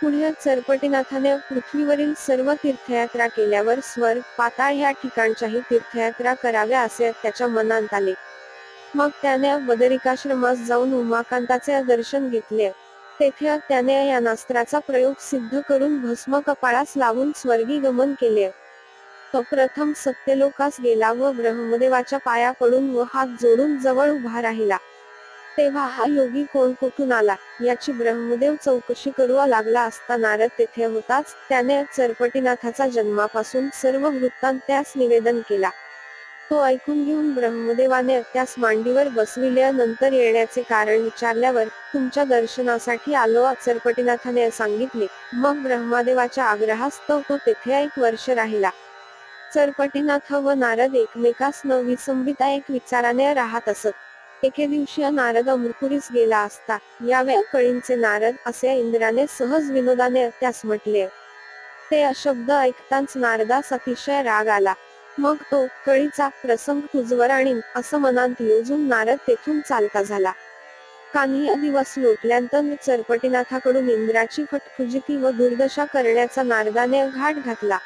पुढे चरपटीनाथाने पृथ्वीवरील सर्व तीर्थयात्रा केल्यावर स्वर्ग पाताळ ह्या ठिकाणच्याही तीर्थयात्रा कराव्या असे त्याच्या मनात आले. मग त्याने बदरिकाश्रमास जाऊन उमाकांताचे दर्शन घेतले. तेथे त्याने या नास्त्राचा प्रयोग सिद्ध करून भस्म कपाळास लावून स्वर्गी गमन केले. तो प्रथम सत्यलोकास गेला व ब्रह्मदेवाच्या पाया पडून व हात जोडून जवळ उभा राहिला. तेव्हा हा योगी कोण कुठून आला याची ब्रह्मदेव चौकशी करू लागला असता नारद तेथे होताच त्याने चरपटीनाथाचा जन्मापासून सर्व वृत्तांत त्यास निवेदन केला. तो ऐकून घेऊन ब्रह्मदेवाने त्यास मांडीवर बसविल्यानंतर येण्याचे कारण विचारल्यावर तुमच्या दर्शनासाठी आलो चरपटीनाथाने सांगितले. मग ब्रह्मदेवाच्या आग्रहास्तव तो तेथे 1 वर्ष राहिला. चरपटीनाथ व नारद एकमेकास न विसंबिता एक विचाराने राहत असत. एके दिवशी नारद अमरपुरीस गेला असता यावे कळींचे नारद असे इंद्राने सहज विनोदाने त्यास म्हटले. ते अशब्द ऐकताच नारदास अतिशय राग आला. मग तो कळीचा प्रसंग तुझवर आणीन असं मनात योजून नारद तेथून चालता झाला. काही दिवस लोटल्यानंतर चरपटीनाथाकडून इंद्राची फटफुजिती व दुर्दशा करण्याचा नारदाने घाट घातला.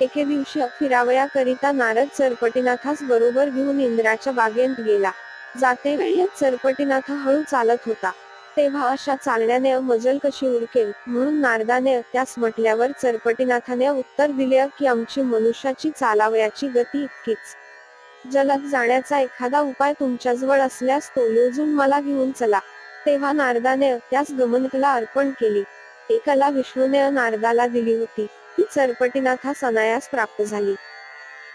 एके दिवशी फिरावया करिता नारद चरपटीनाथास बरोबर घेऊन इंद्राच्या बागेत गेला. जाते वेळी चरपटीनाथ हळू चालत होता. तेव्हा अशा चालण्याने मजल कशी उरकेल म्हणून नारदाने त्यास म्हटल्यावर चरपटीनाथाने उत्तर दिले की आमची मनुष्याची चालावयाची गती इतकीच. जलद जाण्याचा एखादा उपाय तुमच्याजवळ असल्यास तो योजून मला घेऊन चला. तेव्हा नारदाने त्यास गमनकला अर्पण केली. ती कला विष्णूने नारदाला दिली होती. ती चरपटीनाथास अनायास प्राप्त झाली.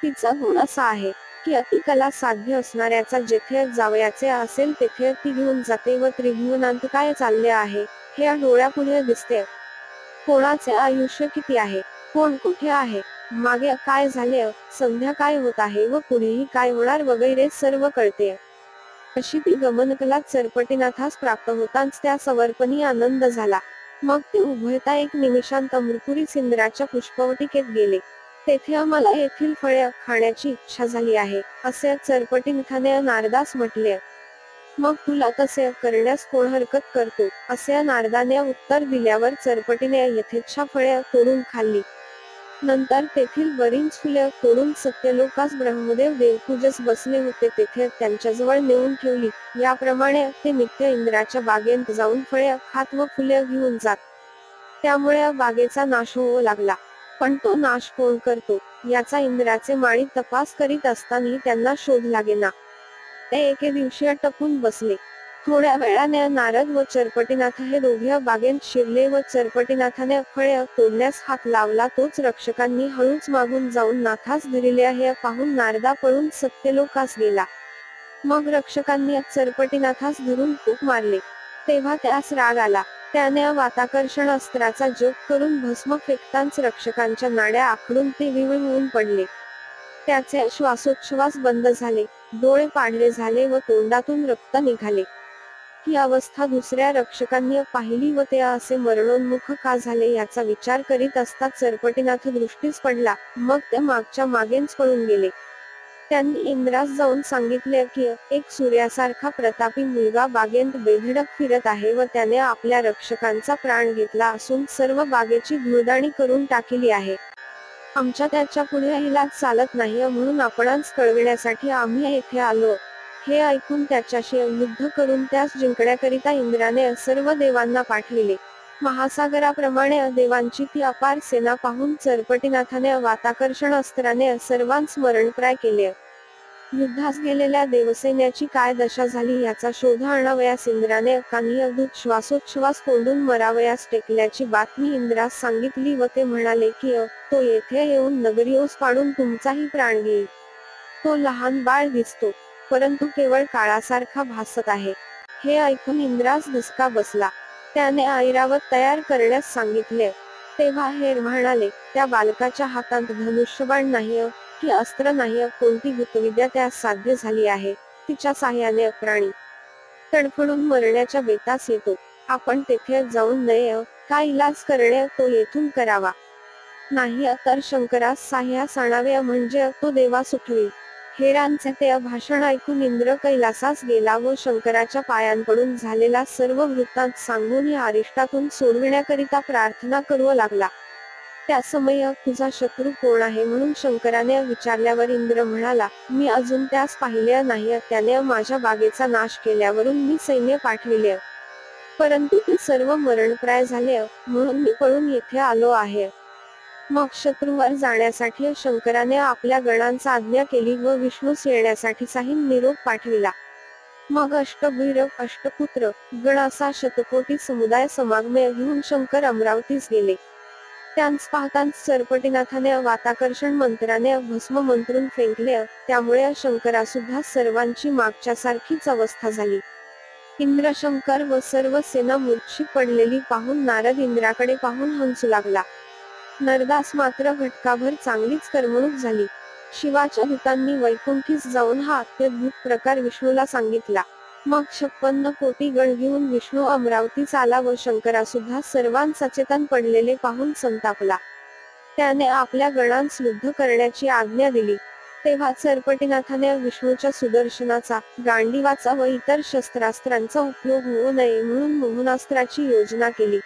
तिचा गुण असा आहे की अतिकला साध्य असणाऱ्याचा जेथे जावयाचे असेल तेथे ती घेऊन जाते व त्रिभुवनांत काय चालले आहे हे डोळ्यापुढे दिसते. कोणाचे आयुष्य किती आहे, कोण कुठे आहे, मागे काय झाले, सध्या काय होत आहे व पुढेही काय होणार वगैरे सर्व कळते. अशी ती गमनकला चरपटीनाथास प्राप्त होताच त्या समर्पणी आनंद झाला. मग ते उभयता 1 निमिषांत अमरपुरीस इंद्राच्या पुष्पवटिकेत गेले. तेथे आम्हाला येथील फळे खाण्याची इच्छा झाली आहे असे चरपटीनाथाने नारदास म्हटले. मग तुला तसे करण्यास कोण हरकत करतो असे नारदाने उत्तर दिल्यावर चरपटीने यथेच्छा फळे तोडून खाल्ली. नंतर तेथील बरीच फुले तोडून सत्यलोकास ब्रह्मदेव देवपूजस बसले होते तेथे त्यांच्याजवळ नेऊन ठेवली. याप्रमाणे ते नित्य इंद्राच्या बागेत जाऊन फळे खात व फुले घेऊन जात. त्यामुळे बागेचा नाश होऊ लागला. पण तो नाश कोण करतो याचा इंद्राचे माळी तपास करीत असताना त्यांना शोध लागेना. ते एके दिवशी अटकून बसले. थोड्या वेळाने नारद व चरपटीनाथ हे दोघे बागेत शिरले व चरपटीनाथाने फळे तोडण्यास हात लावला. तोच रक्षकांनी हळूच मागून जाऊन नाथास धरिले हे पाहून नारदा पळून सत्यलोकास गेला. मग रक्षकांनी चरपटीनाथास धरून खूप मारले. तेव्हा त्यास राग आला. त्याने वाताकर्षण अस्त्राचा जोग करून भस्म फेकताच रक्षकांच्या नाड्या आखडून ते विव्हळून पडले. त्याचे श्वासोच्छवास बंद झाले, डोळे पांढरे झाले व तोंडातून रक्त निघाले. ही अवस्था दुसऱ्या रक्षकांनी पाहिली व ते असे मरणोन्मुख का झाले याचा विचार करीत असता चरपटीनाथ दृष्टीस पडला. मग ते मागच्या मागेच पळून गेले. त्यांनी इंद्रास जाऊन सांगितले की एक सूर्यासारखा प्रतापी मुलगा बागेत बेधडक फिरत आहे व त्याने आपल्या रक्षकांचा प्राण घेतला असून सर्व बागेची धुळदाणी करून टाकली आहे. आमच्या त्याच्या पुढे इलाज चालत नाही म्हणून आपणास कळविण्यासाठी आम्ही येथे आलो. हे ऐकून त्याच्याशी युद्ध करून त्यास जिंकण्याकरिता इंद्राने सर्व देवांना पाठविले. महासागराप्रमाणे देवांची ती अपार सेना पाहून चरपटीनाथाने वाताकर्षण अस्त्राने सर्वांस मरणप्राय केले. युद्धास गेलेल्या देवसैन्याची काय दशा झाली याचा शोध आणावयास इंद्राने काही अद्भुत श्वासोच्छवास कोंडून मरावयास टेकल्याची बातमी इंद्रास सांगितली व ते म्हणाले की तो येथे येऊन नगरी ओस पाडून तुमचाही प्राण घेईल. तो लहान बाळ दिसतो, परंतु केवळ काळासारखा भासत आहे. हे ऐकून इंद्रास धसका बसला. त्याने ऐरावत तयार करण्यास सांगितले. तेव्हा हे म्हणाले, त्या बालकाच्या हातात धनुष्यबाण नाही की अस्त्र नाही, कोणती गुप्तविद्या त्यास साध्य झाली आहे. तिच्या साह्याने प्राणी तडफडून मरण्याच्या बेतास येतो. आपण तेथे जाऊन नये, काय इलाज करणे तो येथून करावा. नाही तर शंकरास साह्यास आणावे म्हणजे तो देवास उठवेल. हेरांचे ते भाषण ऐकून इंद्र कैलासास गेला व शंकराच्या पायांकडून झालेला सर्व वृत्तांत सांगून या अरिष्टातून सोडविण्याकरिता प्रार्थना करू लागला. त्या समय तुझा शत्रू कोण आहे म्हणून शंकराने विचारल्यावर इंद्र म्हणाला, मी अजून त्यास पाहिले नाही. त्याने माझ्या बागेचा नाश केल्यावरून मी सैन्य पाठविले, परंतु ते सर्व मरणप्राय झाले, म्हणून मी पळून येथे आलो आहे. मग शत्रूवर जाण्यासाठी शंकराने आपल्या गणांचा आज्ञा केली व विष्णूस येण्यासाठीचाही निरोप पाठविला. मग अष्टभैरव, अष्टपुत्र, गण असा शतकोटी समुदाय समागमे घेऊन शंकर अमरावतीस गेले. त्यांस पाहताच सरपटीनाथाने वाताकर्षण मंत्राने भस्म मंत्रून फेकले, त्यामुळे शंकरासुद्धा सर्वांची मागच्यासारखीच अवस्था झाली. इंद्र, शंकर व सर्व सेना मूर्छित पडलेली पाहून नारद इंद्राकडे पाहून हंसू लागला. नरदास मात्र घटकाभर चांगलीच करमणूक झाली. शिवाच्या दूतांनी वैकुंठीस जाऊन हा अत्यद्भुत प्रकार विष्णूला सांगितला. मग 56 कोटी गण घेऊन विष्णू अमरावतीस आला व शंकरासुद्धा सर्वांस सचेतन पडलेले पाहून संतापला. त्याने आपल्या गणांस युद्ध करण्याची आज्ञा दिली. तेव्हा सरपटीनाथाने विष्णूच्या सुदर्शनाचा, गांडीवाचा व इतर शस्त्रास्त्रांचा उपयोग होऊ नये म्हणून मोहनास्त्राची योजना केली.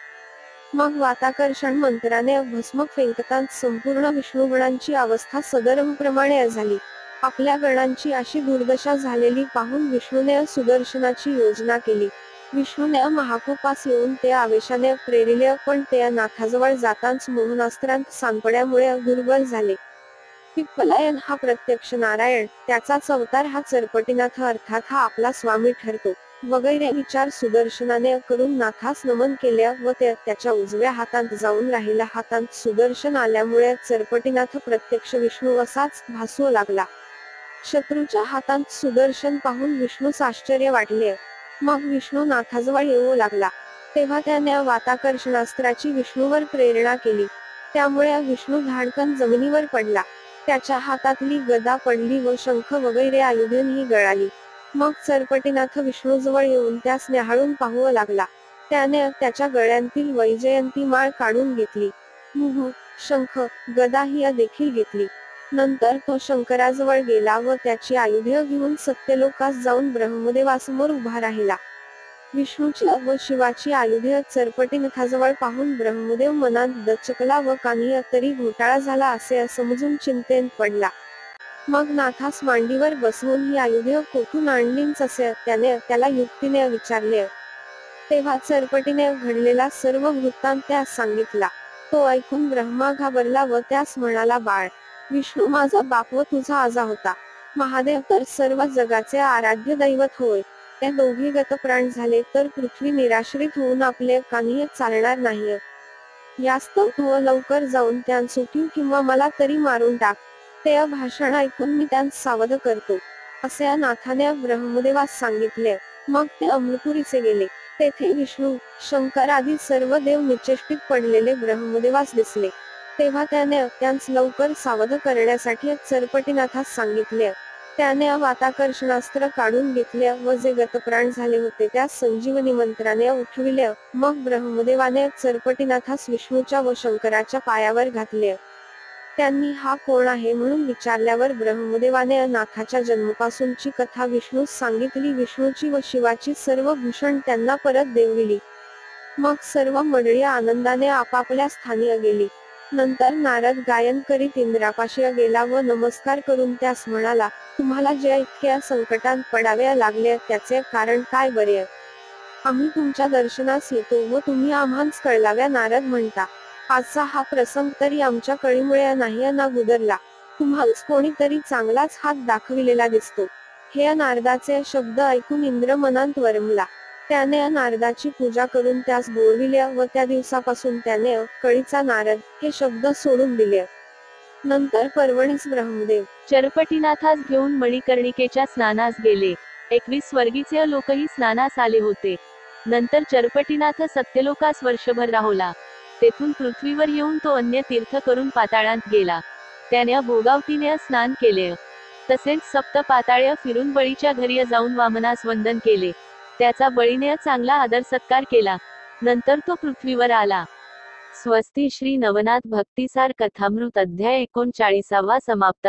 मग वाताकर्षण मंत्राने भस्म फेकताच संपूर्ण विष्णुगणांची अवस्था सदरप्रमाणे झाली. आपल्या गणांची अशी दुर्दशा झालेली पाहून विष्णूने सुदर्शनाची योजना केली. विष्णूने महाकोपास येऊन ते आवेशाने प्रेरिले, पण ते नाथाजवळ जाताच मोहनास्त्रांत सांपड्यामुळे दुर्बल झाले. पिप्पलायन हा प्रत्यक्ष नारायण, त्याचाच अवतार हा सरपटीनाथ अर्थात हा आपला स्वामी ठरतो, वगैरे विचार सुदर्शनाने करून नाथास नमन केले व ते त्याच्या उजव्या हातात जाऊन राहिल्या हातात सुदर्शन आल्यामुळे सरपटीनाथ प्रत्यक्ष विष्णू असाच भासू लागला. शत्रूच्या हातात सुदर्शन पाहून विष्णूस आश्चर्य वाटले. मग विष्णू नाथाजवळ येऊ लागला. तेव्हा त्याने वाताकर्षणास्त्राची विष्णूवर प्रेरणा केली. त्यामुळे विष्णू धाडकन जमिनीवर पडला. त्याच्या हातातली गदा पडली व शंख वगैरे आयुधेही गळाली. मग सरपटीनाथ विष्णूजवळ येऊन त्यास न्याहाळून पाहू लागला. त्याने त्याच्या गळ्यांतील वैजयंती माळ काढून घेतली. मुहूर्त, शंख, गदा ही देखील घेतली. नंतर तो शंकराजवळ गेला व त्याची आयुधे घेऊन सत्यलोकास जाऊन ब्रह्मदेवासमोर उभा राहिला. विष्णूची व शिवाची आयुधे सरपटीनाथाजवळ पाहून ब्रह्मदेव मनात दचकला व काही तरी घोटाळा झाला असे समजून चिंतेत पडला. मग नाथास मांडीवर बसवून ही आयुधे कोठून आणलीच असे त्याने त्याला युक्तीने विचारले. तेव्हा सरपटीने घडलेला सर्व वृत्तांत त्यास सांगितला. तो ऐकून ब्रह्मा घाबरला व त्यास म्हणाला, बाळ, विष्णू माझा बाप व तुझा आजा होता. महादेव तर सर्व जगाचे आराध्य दैवत होय. त्या दोघे गतप्राण झाले तर पृथ्वी निराश्रित होऊन आपले काही चालणार नाही. यास्तव तू लवकर जाऊन त्यांस उठीव किंवा मला तरी मारून टाक. ते भाषण ऐकून मी त्यांस सावध करतो, असे नाथाने ब्रह्मदेवास सांगितले. मग ते अमृतपुरीचे गेले. तेथे विष्णू, शंकर आदी सर्व देव निश्चेष्टित पडलेले ब्रह्मदेवास दिसले. तेव्हा त्याने त्यांस लवकर सावध करण्यासाठी सरपटीनाथास सांगितले. त्याने वाताकर्षणास्त्र काढून घेतले व जे गतप्राण झाले होते त्यास संजीवनी मंत्राने उठविले. मग ब्रह्मदेवाने सरपटीनाथास विष्णूच्या व शंकराच्या पायावर घातले. त्यांनी हा कोण आहे म्हणून विचारल्यावर ब्रह्मदेवाने नाथाच्या जन्मापासूनची कथा विष्णूस सांगितली. विष्णूची व शिवाची सर्व भूषण त्यांना परत देविली. मग सर्व मंडळी आनंदाने आपापल्या स्थानी गेली. नंतर नारद गायन करीत इंद्रापाशी गेला व नमस्कार करून त्यास म्हणाला, तुम्हाला जे इतक्या संकटात पडावे लागले त्याचे कारण काय बरे? आम्ही तुमच्या दर्शनास येतो व तुम्ही आम्हास कळलाव्या. नारद म्हणता, आजचा हा प्रसंग तरी आमच्या कळीमुळे नाही ना गुदरला. तुम्हास कोणीतरी चांगलाच हात दाखविलेला दिसतो. हे नारदाचे शब्द ऐकून इंद्र मनात वरमला. त्याने नारदाची पूजा करून त्यास बोलविले व त्या दिवसापासून त्याने कळीचा नारद हे शब्द सोडून दिले. नंतर पर्वणीस ब्रह्मदेव चरपटीनाथास घेऊन मणिकर्णिकेच्या स्नानास गेले. 21 स्वर्गीचे लोकही स्नानास आले होते. नंतर चरपटीनाथ सत्यलोकास वर्षभर राहुला. तेथून पृथ्वीवर येऊन तो अन्य तीर्थ करून पाताळात गेला. त्याने भोगावतीने स्नान केले. तसेच सप्त पाताळे फिरून बळीच्या घरी जाऊन वामनास वंदन केले. त्याचा बळीने चांगला आदर सत्कार केला. नंतर तो पृथ्वीवर आला. स्वस्ती. श्री नवनाथ भक्तिसार कथामृत अध्याय 39 समाप्त.